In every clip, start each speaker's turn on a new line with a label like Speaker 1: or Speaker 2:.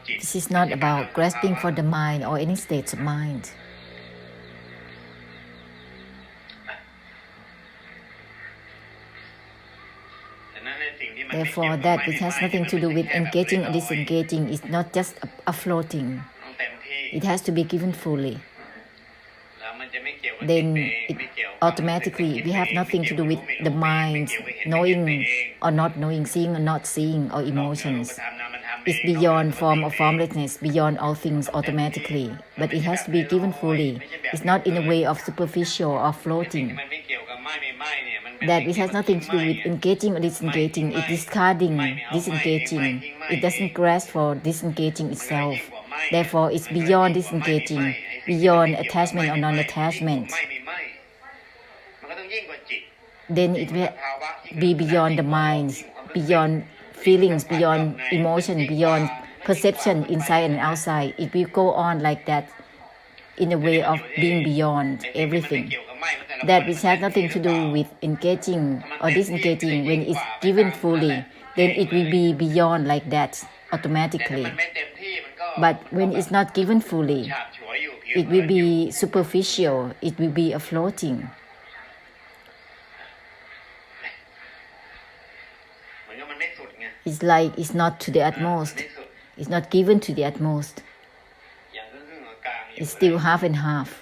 Speaker 1: This is not about grasping for the mind or any states of mind. Therefore, that which has nothing to do with engaging or disengaging is not just a floating. It has to be given fully. Then automatically we have nothing to do with the mind knowing or not knowing, seeing or not seeing, or emotions. It's beyond form or formlessness, beyond all things automatically. But it has to be given fully. It's not in a way of superficial or floating. That which has nothing to do with engaging or disengaging, it's discarding, disengaging. It doesn't grasp for disengaging itself. Therefore, it's beyond disengaging, beyond attachment or non-attachment. Then it will be beyond the mind, beyond feelings, beyond emotion, beyond perception inside and outside. It will go on like that in a way of being beyond everything. That which has nothing to do with engaging or disengaging, when it's given fully, then it will be beyond like that automatically. But when it's not given fully, it will be superficial, it will be a floating. It's like it's not to the utmost. It's not given to the utmost. It's still half and half.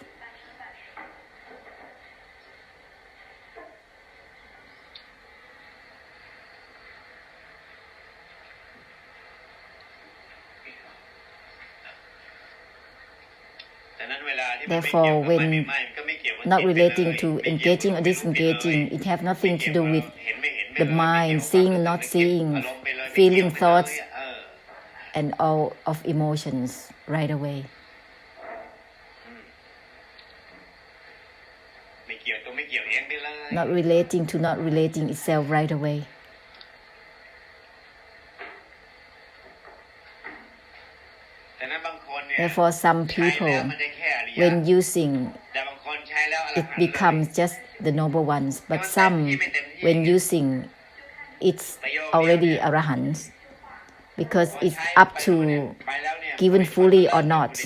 Speaker 1: Therefore, when not relating to engaging or disengaging, it has nothing to do with the mind, seeing or not seeing, feeling thoughts, and all of emotions right away. Not relating to not relating itself right away. Therefore, some people, when using, it becomes just the noble ones. But some, when using, it's already arahants, because it's up to given fully or not.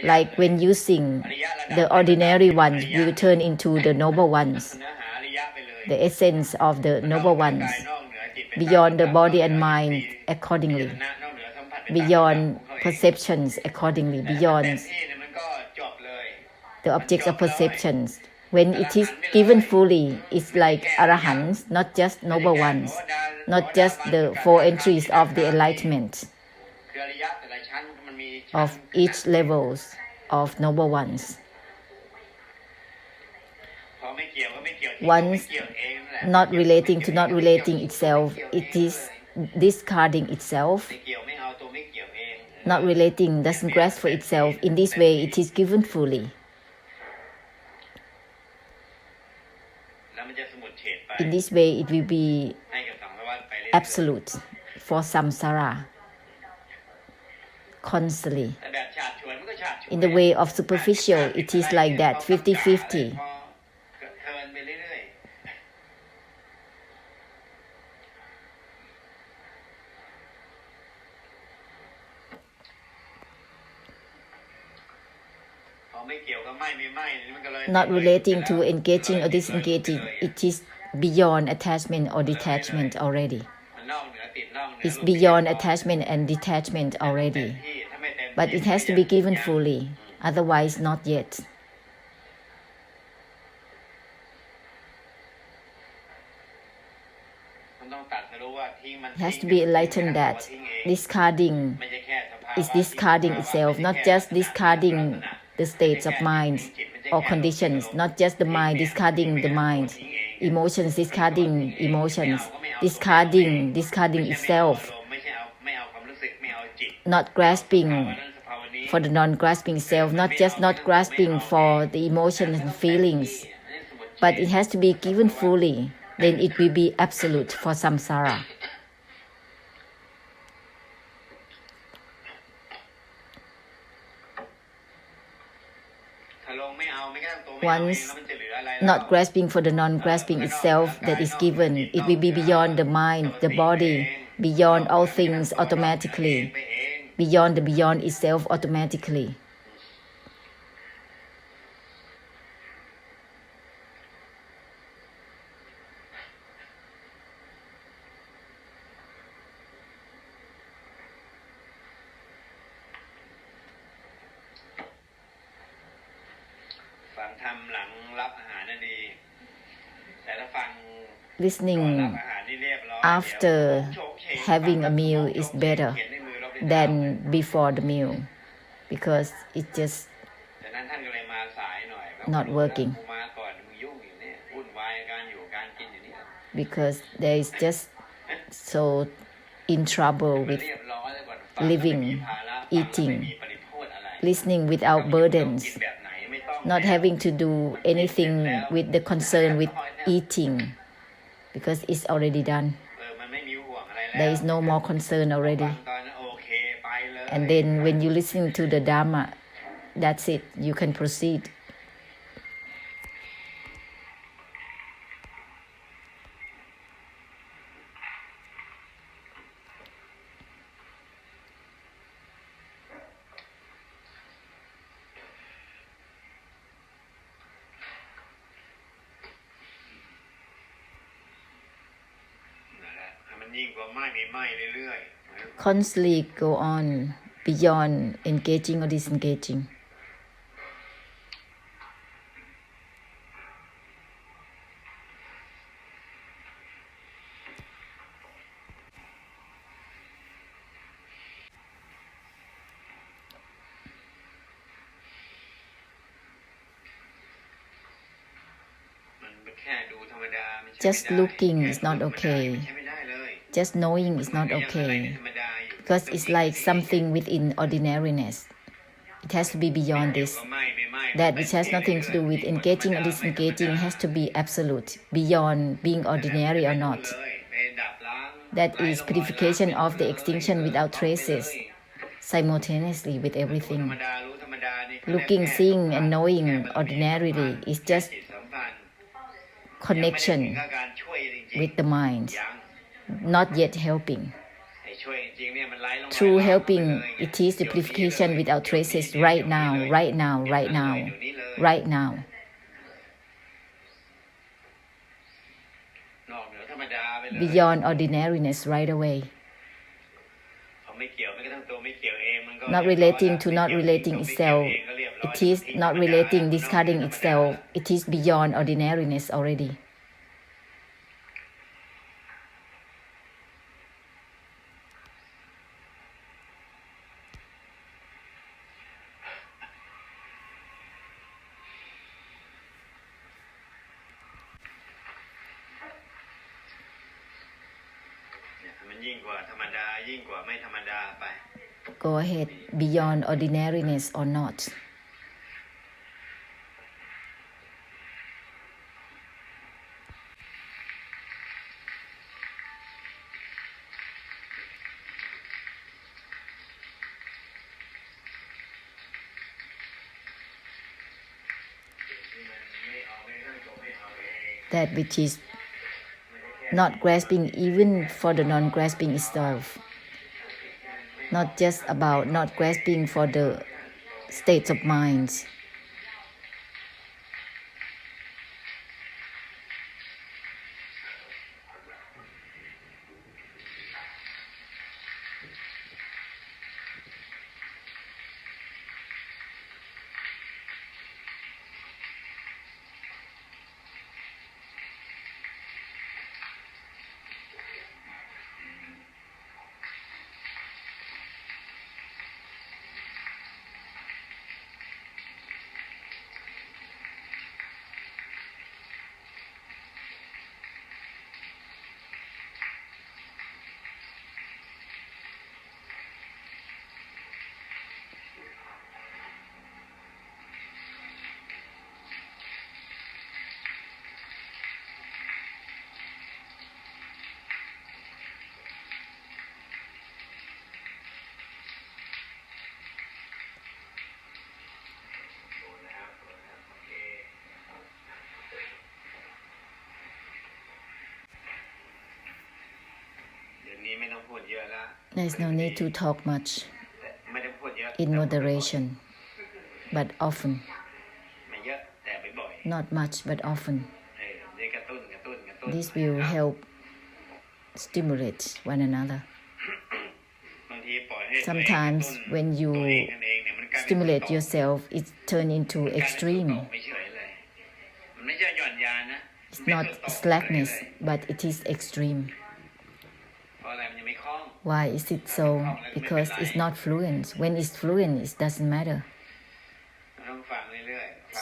Speaker 1: Like when using, the ordinary ones will turn into the noble ones, the essence of the noble ones, beyond the body and mind accordingly, beyond perceptions accordingly, beyond the objects of perceptions. When it is given fully, it's like arahants, not just noble ones, not just the 4 entries of the enlightenment of each levels of noble ones. Once not relating to not relating itself, it is discarding itself. Not relating doesn't grasp for itself. In this way, it is given fully. In this way, it will be absolute for samsara, constantly. In the way of superficial, it is like that, 50-50. Not relating to engaging or disengaging, it is beyond attachment or detachment already. It's beyond attachment and detachment already. But it has to be given fully, otherwise not yet. It has to be enlightened that discarding is discarding itself, not just discarding the states of mind or conditions, not just the mind discarding the mind, emotions discarding emotions, discarding itself, not grasping for the non-grasping self, not just not grasping for the emotions and feelings, but it has to be given fully, then it will be absolute for samsara. Once not grasping for the non-grasping itself that is given, it will be beyond the mind, the body, beyond all things automatically, beyond the beyond itself automatically. Listening after having a meal is better than before the meal because it just not working, because there is just so in trouble with living, eating, listening without burdens, not having to do anything with the concern with eating because it's already done. There is no more concern already. And then when you listen to the Dharma, that's it, you can proceed. Constantly go on beyond engaging or disengaging. Just looking is not okay. Just knowing is not okay. Because it's like something within ordinariness. It has to be beyond this. That which has nothing to do with engaging or disengaging has to be absolute, beyond being ordinary or not. That is purification of the extinction without traces, simultaneously with everything. Looking, seeing, and knowing ordinarily is just connection with the mind, not yet helping. Through helping, it is the purification without traces right now, right now, right now, right now. Beyond ordinariness right away. Not relating to not relating itself. It is not relating, discarding itself. It is beyond ordinariness already. Go ahead, beyond ordinariness or not. That which is not grasping even for the non-grasping itself. Not just about not grasping for the states of minds. There's no need to talk much in moderation, but often. Not much, but often. This will help stimulate one another. Sometimes when you stimulate yourself, it turns into extreme. It's not slackness, but it is extreme. Why is it so? Because it's not fluent. When it's fluent, it doesn't matter.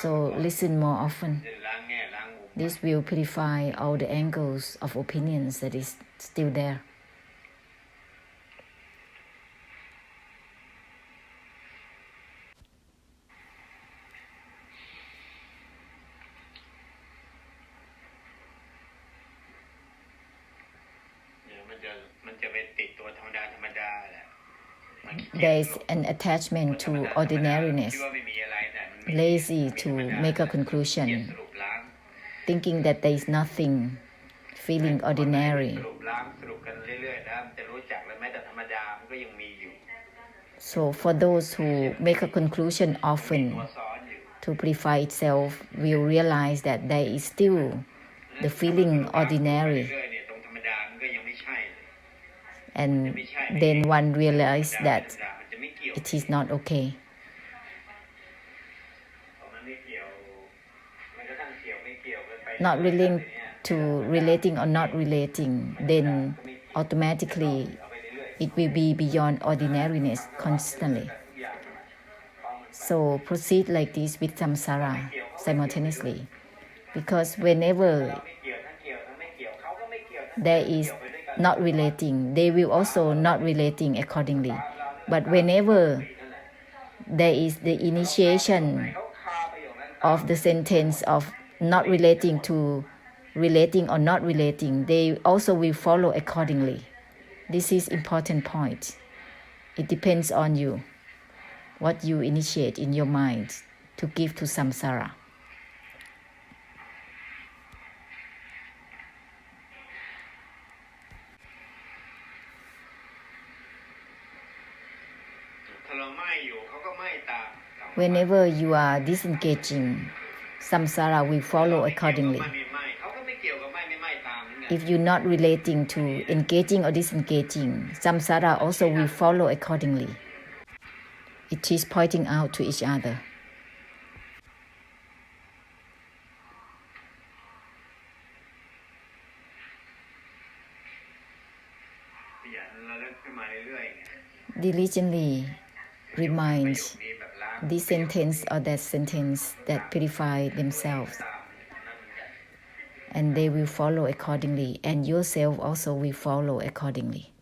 Speaker 1: So listen more often. This will purify all the angles of opinions that is still there. There is an attachment to ordinariness, lazy to make a conclusion, thinking that there is nothing, feeling ordinary. So for those who make a conclusion often, to purify itself, will realize that there is still the feeling ordinary. And then one realizes that it is not okay. Not relating or not relating, then automatically it will be beyond ordinariness constantly. So proceed like this with samsara simultaneously, because whenever there is not relating, they will also not relating accordingly. But whenever there is the initiation of the sentence of not relating to relating or not relating, they also will follow accordingly. This is important point. It depends on you, what you initiate in your mind to give to samsara. Whenever you are disengaging, samsara will follow accordingly. If you're not relating to engaging or disengaging, samsara also will follow accordingly. It is pointing out to each other. Diligently remind this sentence or that sentence that purify themselves, and they will follow accordingly, and yourself also will follow accordingly.